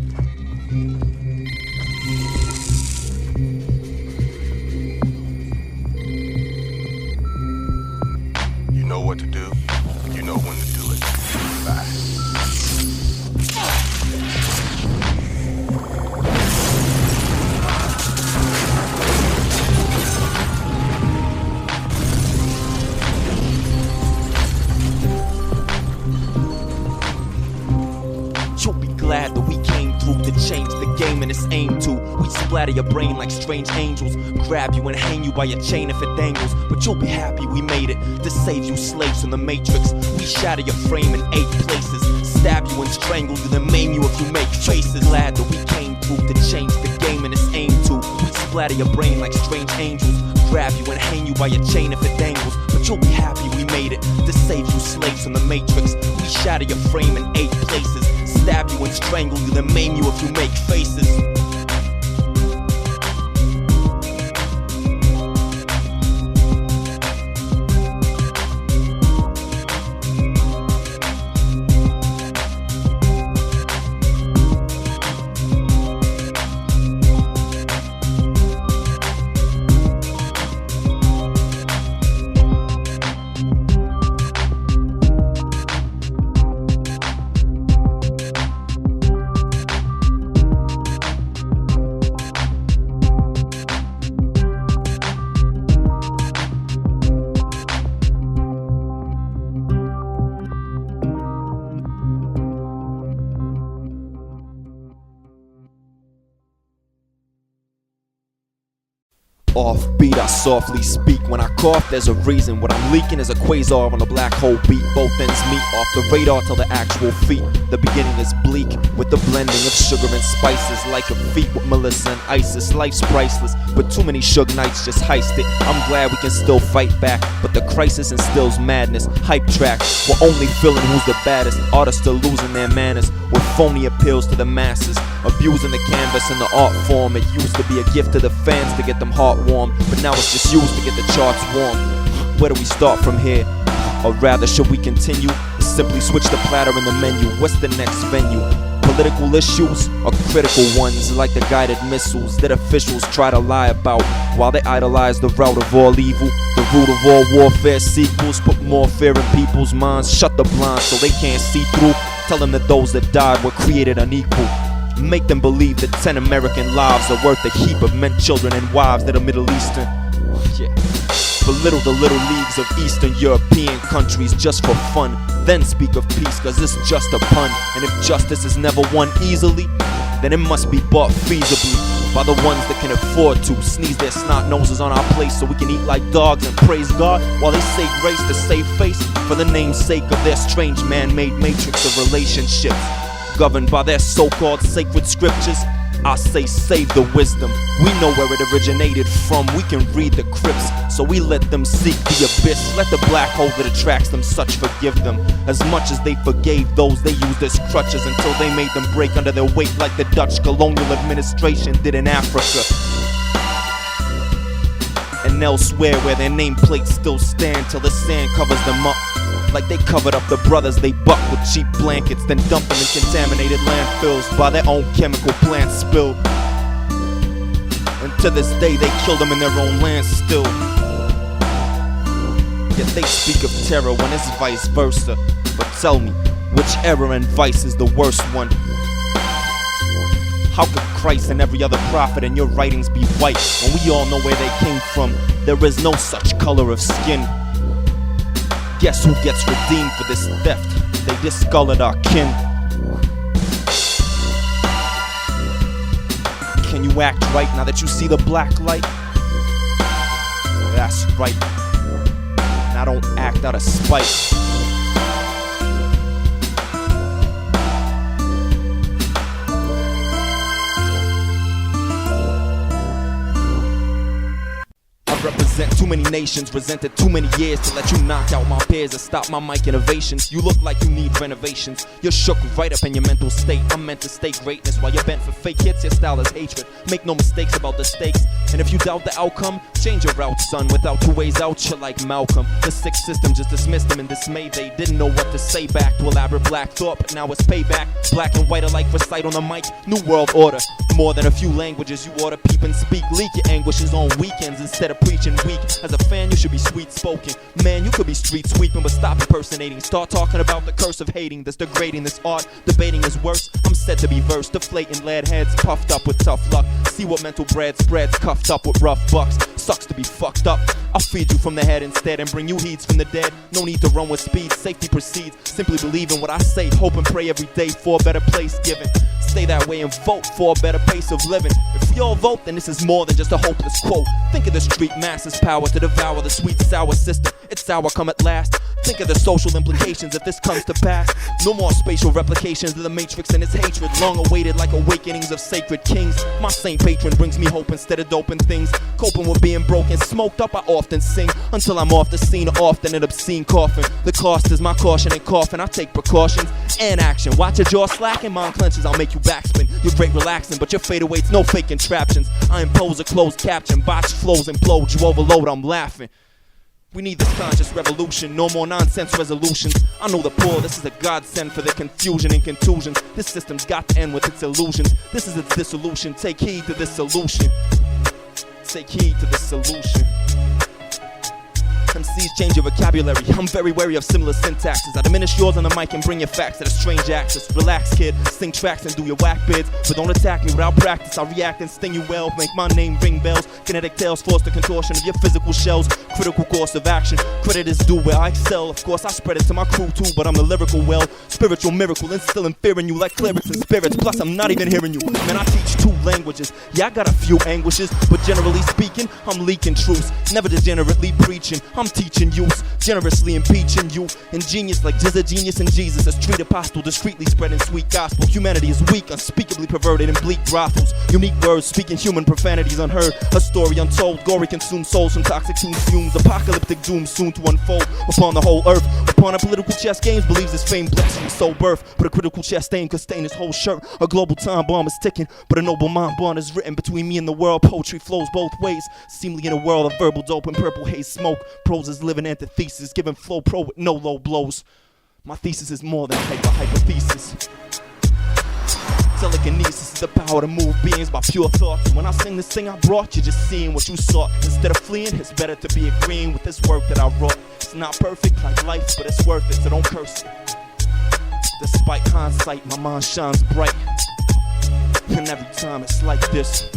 You know what to do. You know when to do it. Bye. You'll be glad that we came through to change the game and its aim to. We splatter your brain like strange angels, grab you and hang you by your chain if it dangles. But you'll be happy we made it to save you slaves from the Matrix. We shatter your frame in 8 places, stab you and strangle you, then maim you if you make faces. Glad that we came through to change the game and its aim to. We splatter your brain like strange angels, grab you and hang you by your chain if it dangles. But you'll be happy we made it to save you slaves from the Matrix. We shatter your frame in 8 places, stab you and strangle you, then maim you if you make faces. Offbeat, I softly speak. When I cough, there's a reason. What I'm leaking is a quasar on a black hole beat. Both ends meet off the radar till the actual feet. The beginning is bleak, with the blending of sugar and spices. Like a feat with Melissa and Isis. Life's priceless, but too many Suge Knights just heist it. I'm glad we can still fight back, but the crisis instills madness. Hype track, we're only feeling who's the baddest. Artists are losing their manners with phony appeals to the masses, abusing the canvas and the art form. It used to be a gift to the fans to get them heartwarmed, but now it's just used to get the charts warm. Where do we start from here? Or rather, should we continue? Simply switch the platter in the menu. What's the next venue? Political issues or critical ones, like the guided missiles that officials try to lie about while they idolize the route of all evil. The root of all warfare sequels put more fear in people's minds. Shut the blinds so they can't see through. Tell them that those that died were created unequal. Make them believe that 10 American lives are worth a heap of men, children, and wives that are Middle Eastern. Yeah. Belittle the little leagues of Eastern European countries just for fun. Then speak of peace, cause it's just a pun. And if justice is never won easily, then it must be bought feasibly by the ones that can afford to sneeze their snot noses on our place so we can eat like dogs and praise God while they say grace to save face for the namesake of their strange man-made matrix of relationships governed by their so-called sacred scriptures. I say save the wisdom. We know where it originated from. We can read the crypts, so we let them seek the abyss. Let the black hole that attracts them such forgive them. As much as they forgave those they used as crutches, until they made them break under their weight like the Dutch colonial administration did in Africa. And elsewhere where their nameplates still stand till the sand covers them up. Like they covered up the brothers they buck with cheap blankets, then dumped them in contaminated landfills by their own chemical plant spill. And to this day they kill them in their own land still. Yet they speak of terror when it's vice versa. But tell me, which error and vice is the worst one? How could Christ and every other prophet in your writings be white when we all know where they came from? There is no such color of skin. Guess who gets redeemed for this theft? They discolored our kin. Can you act right now that you see the black light? That's right. And I don't act out of spite. Represent too many nations, resented too many years to let you knock out my peers and stop my mic innovations. You look like you need renovations. You're shook right up in your mental state. I'm meant to stay greatness while you're bent for fake hits. Your style is hatred. Make no mistakes about the stakes. And if you doubt the outcome, change your route, son. Without two ways out, you're like Malcolm. The sick system just dismissed them in dismay. They didn't know what to say back to elaborate black thought, but now it's payback. Black and white alike recite on the mic. New world order. More than a few languages you ought to peep and speak. Leak your anguishes on weekends instead of preaching weak. As a fan, you should be sweet-spoken. Man, you could be street sweeping, but stop impersonating. Start talking about the curse of hating that's degrading this art. Debating is worse. I'm said to be versed, deflating lead heads, puffed up with tough luck. See what mental bread spreads, cuffed up with rough bucks. Sucks to be fucked up. I'll feed you from the head instead and bring you heeds from the dead. No need to run with speed, safety proceeds. Simply believe in what I say, hope and pray every day for a better place given. Stay that way and vote for a better pace of living. If we all vote, then this is more than just a hopeless quote. Think of the street masses' power to devour the sweet sour system. It's sour come at last. Think of the social implications if this comes to pass. No more spatial replications of the matrix and its hatred. Long awaited like awakenings of sacred kings. My saint patron brings me hope instead of doping things. Coping with being broken, smoked up I often sing. Until I'm off the scene, often an obscene coffin. The cost is my caution and coffin. I take precautions and action. Watch your jaw slacken, mine clenches, I'll make you backspin. You're great relaxing, but your fadeaways, no fake contraptions. I impose a closed caption, botched flows implode. You overload, I'm laughing. We need this conscious revolution, no more nonsense resolutions. I know the poor, this is a godsend for their confusion and contusions. This system's got to end with its illusions. This is its dissolution, take heed to this solution. Take heed to this solution. MCs change your vocabulary. I'm very wary of similar syntaxes. I diminish yours on the mic and bring your facts at a strange axis. Relax, kid, sing tracks and do your whack bids, but don't attack me without practice. I'll react and sting you well, make my name ring bells. Kinetic tales force the contortion of your physical shells. Critical course of action, credit is due where I excel. Of course I spread it to my crew too, but I'm the lyrical well. Spiritual miracle, instilling fear in you like clerics and spirits. Plus I'm not even hearing you. Man, I teach 2 languages. Yeah, I got a few anguishes, but generally speaking, I'm leaking truths. Never degenerately preaching. I'm teaching youth, generously impeaching you. Ingenious like just a genius in Jesus. A street apostle, discreetly spreading sweet gospel. Humanity is weak, unspeakably perverted in bleak brothels. Unique words, speaking human profanities unheard. A story untold, gory consumed souls from toxic tunes fumes. Apocalyptic doom soon to unfold upon the whole earth. Upon a political chess games, believes his fame blessed from soul birth. But a critical chess stain could stain his whole shirt. A global time bomb is ticking, but a noble mind bond is written between me and the world. Poetry flows both ways, seemingly in a world of verbal dope and purple haze smoke. Prose is living antithesis, giving flow pro with no low blows. My thesis is more than hypothesis. Telekinesis is the power to move beings by pure thoughts. When I sing this thing I brought, you're just seeing what you sought. Instead of fleeing, it's better to be agreeing with this work that I wrought. It's not perfect like life, but it's worth it, so don't curse it. Despite hindsight, my mind shines bright. And every time it's like this.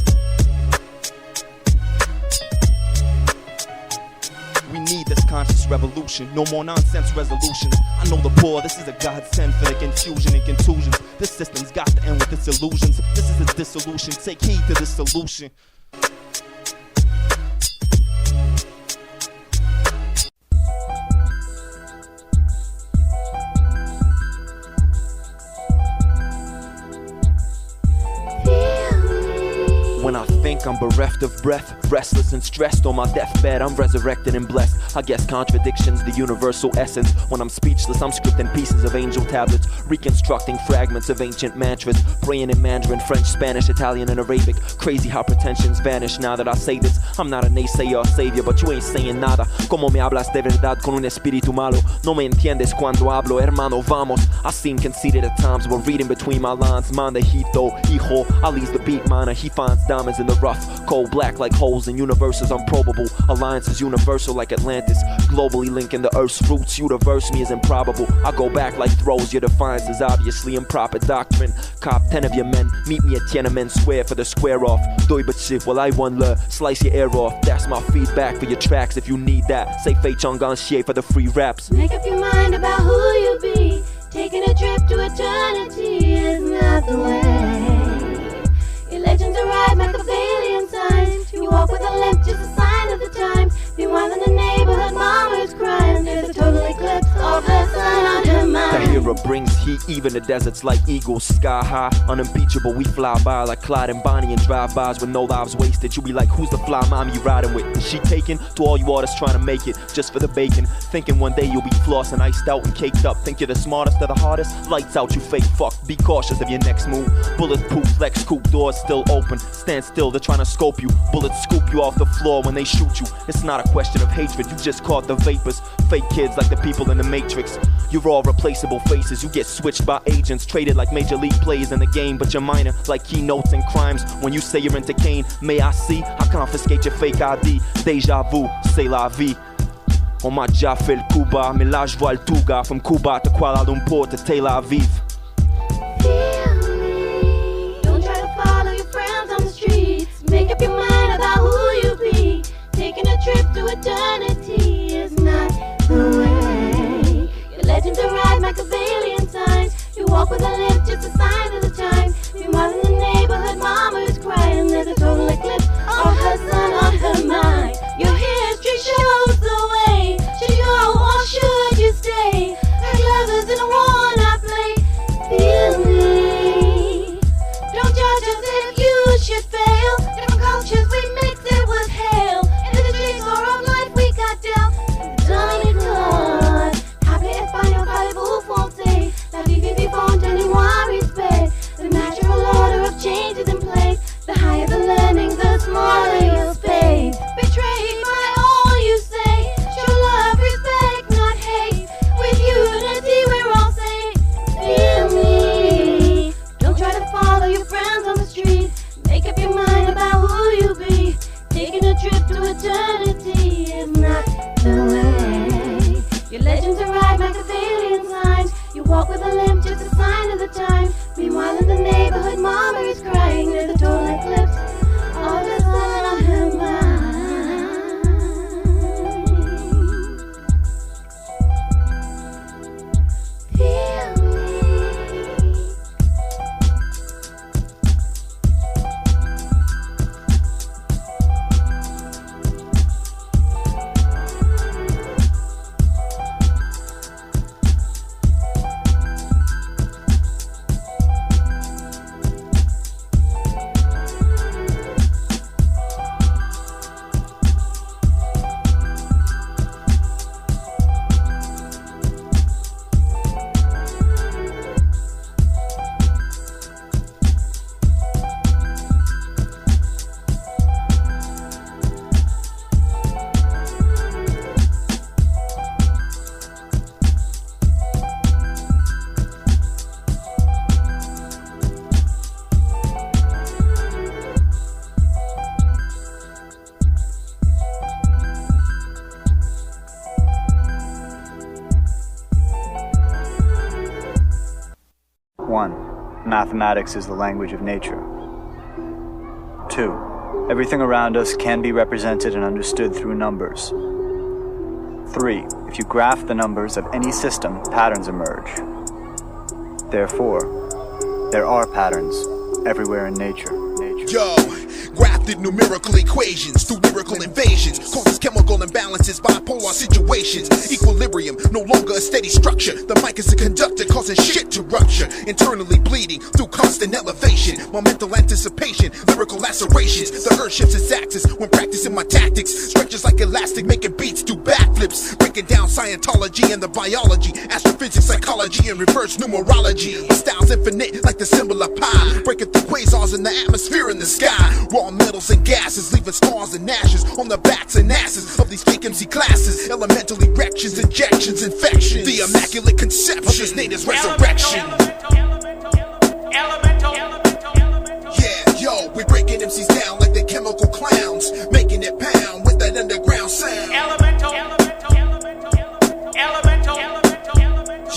We need this conscious revolution, no more nonsense resolutions. I know the poor, this is a godsend for the confusion and contusions. This system's got to end with its illusions. This is its dissolution, take heed to this solution. Feel I'm bereft of breath, restless and stressed on my deathbed. I'm resurrected and blessed. I guess contradiction's the universal essence. When I'm speechless, I'm scripting pieces of angel tablets, reconstructing fragments of ancient mantras, praying in Mandarin, French, Spanish, Italian, and Arabic. Crazy how pretensions vanish now that I say this. I'm not a naysayer or savior, but you ain't saying nada. Como me hablas de verdad con un espíritu malo. No me entiendes cuando hablo, hermano, vamos. I seem conceited at times, but reading between my lines. Mandajito, hijo, I leads the beat miner. He finds diamonds in the rough, cold black like holes in universes unprobable. Alliances universal like Atlantis, globally linking the earth's roots. Universe me is improbable. I go back like throws. Your defiance is obviously improper doctrine. Cop 10 of your men, meet me at Tiananmen Square for the square off. Doi bachi while I one le, slice your ear off. That's my feedback for your tracks if you need that. Say Fei Chongan Xie for the free raps. Make up your mind about who you be. Taking a trip to eternity is not the way. Your legends arrive, Machiavellian signs. You walk with a limp, just a sign of the times. Meanwhile in the neighborhood, mama is crying. There's a total eclipse of the sun on her mind. Tahira brings heat, even the deserts like eagles. Sky high, unimpeachable, we fly by like Clyde and Bonnie and drive-bys with no lives wasted. You be like, who's the fly mom you riding with? Is she taken? To all you artists trying to make it, just for the bacon. Thinking one day you'll be flossing, iced out and caked up. Think you're the smartest or the hardest? Lights out, you fake fuck. Be cautious of your next move. Bulletproof flex coupe, doors still open. Stand still, they're trying to scope you. Bullets scoop you off the floor when they shoot you. It's not a question of hatred, you just caught the vapors. Fake kids like the people in the Matrix. You're all replaceable faces, you get switched by agents. Traded like major league players in the game, but you're minor like keynotes and crimes. When you say you're into Kane, may I see? I confiscate your fake ID. Deja vu, c'est la vie. On m'a déjà fait le Cuba, mais là je vois le Tuga. From Cuba to Kuala Lumpur to Tel Aviv. Don't try to follow your friends on the streets. Make up your mind about who you be. Taking a trip to eternity is not the way. Your legends arrive, Machiavellian signs. You walk with a limp, just a sign of the time. Meanwhile in the neighborhood, mama is crying. There's a total eclipse of her sun on her mind. Your history shows the way. Should you go or should you stay? Like lovers in a worn-out play. Feel me. Don't judge us if you should fail. Different cultures, we mix it with hell. In the jigsaw of life we got dealt. Dummy God. Happy español, parlez-vous français. La vie vivante, anyone respect. The natural order of change is in place. The higher the learning, the smaller your space. Betrayed by all you say. Show love, respect, not hate. With unity we're all safe. Feel me. Don't try to follow your friends on the street. Make up your mind about who you be. Taking a trip to eternity is not the way. Your legends arrive, Machiavellian signs. You walk with a limp, just a sign of the time. Meanwhile in the neighborhood, mama is crying. There's a total eclipse of the sun on her mind. Feel Mathematics is the language of nature. 2. Everything around us can be represented and understood through numbers. 3. If you graph the numbers of any system, patterns emerge. Therefore, there are patterns everywhere in nature. Yo, Grafted numerical equations through lyrical invasions, causes chemical imbalances, bipolar situations. Equilibrium, no longer a steady structure. The mic is a conductor, causing shit to rupture. Internally bleeding through constant elevation. My mental anticipation, lyrical lacerations. The earth shifts its axis when practicing my tactics. Stretches like elastic, making beats do backflips. Breaking down Scientology and the biology, astrophysics, psychology, and reverse numerology. My style's infinite like the symbol of pi. Breaking through quasars in the atmosphere in the sky. Raw metals and gases, leaving stars and ashes on the backs and asses of these fake MC classes. Elemental erections, injections, infections. The immaculate conception of this native resurrection. Yeah, yo, we're breaking MCs down like they chemical clowns, making it pound with that underground sound.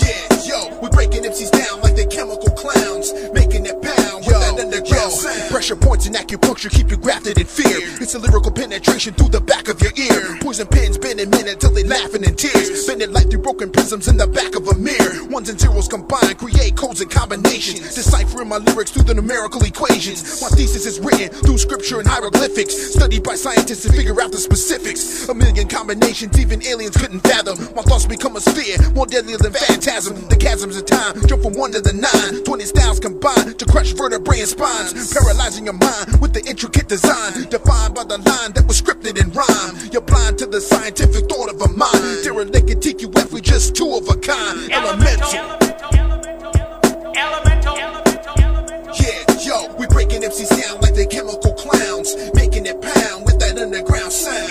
Yeah, yo, we're breaking MCs down like they chemical clowns, making it pound with that underground sound. Pressure points and acupuncture keep you grafted in fear. It's a lyrical penetration through the back of your ear. Poison pins bending men until they laughing in tears. Bending light through broken prisms in the back of a mirror. Ones and zeros combined, create codes and combinations. Deciphering my lyrics through the numerical equations. My thesis is written through scripture and hieroglyphics, studied by scientists to figure out the specifics. A million combinations even aliens couldn't fathom. My thoughts become a sphere, more deadlier than phantasm. The chasms of time jump from 1 to the 9. 20 styles combined to crush vertebrae and spines, paralyzing your mind with the intricate design, defined by the line that was scripted in rhyme. You're blind to the scientific thought of a mind. Derelict and TQF, we just two of a kind. Elemental. Yeah, yo, we breaking MCs down like they chemical clowns, making it pound with that underground sound.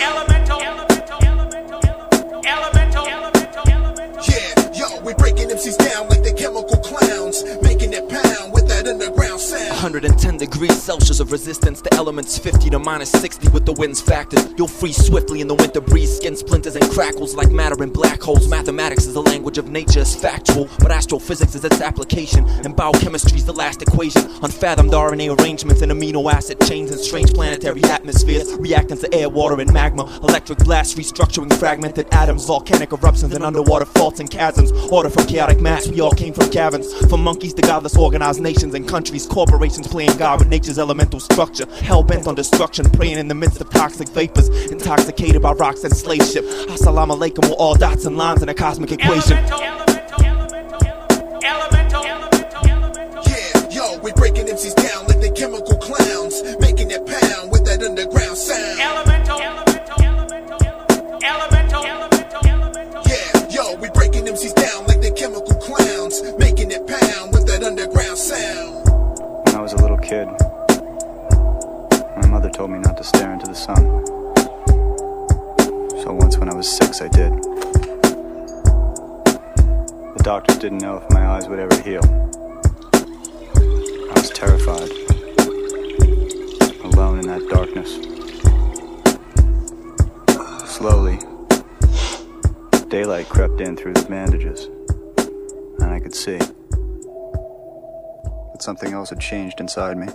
Yeah, yo, we breaking MCs down like they chemical clowns, making it pound with that underground sound. 110 degrees Celsius of resistance to elements 50 to minus 60 with the winds factored. You'll freeze swiftly in the winter breeze, skin splinters and crackles like matter in black holes. Mathematics is the language of nature, it's factual, but astrophysics is its application, and biochemistry's the last equation. Unfathomed RNA arrangements and amino acid chains and strange planetary atmospheres, reacting to air, water, and magma. Electric blasts restructuring fragmented atoms, volcanic eruptions and underwater faults and chasms. Order from chaotic mass, we all came from caverns. From monkeys to godless organized nations and countries, corporations playing God with nature's elemental structure, hell-bent on destruction, praying in the midst of toxic vapors, intoxicated by rocks and slave ship. Assalamu alaikum with all dots and lines in a cosmic equation. Yeah, yo, we breaking MCs down like they chemical clowns, making it pound with that underground sound. Yeah, yo, we breaking MCs down like they chemical clowns, making it pound with that underground sound. When I was a little kid, my mother told me not to stare into the sun. So once when I was 6, I did. The doctors didn't know if my eyes would ever heal. I was terrified, alone in that darkness. Slowly, daylight crept in through the bandages, and I could see. Something else had changed inside me.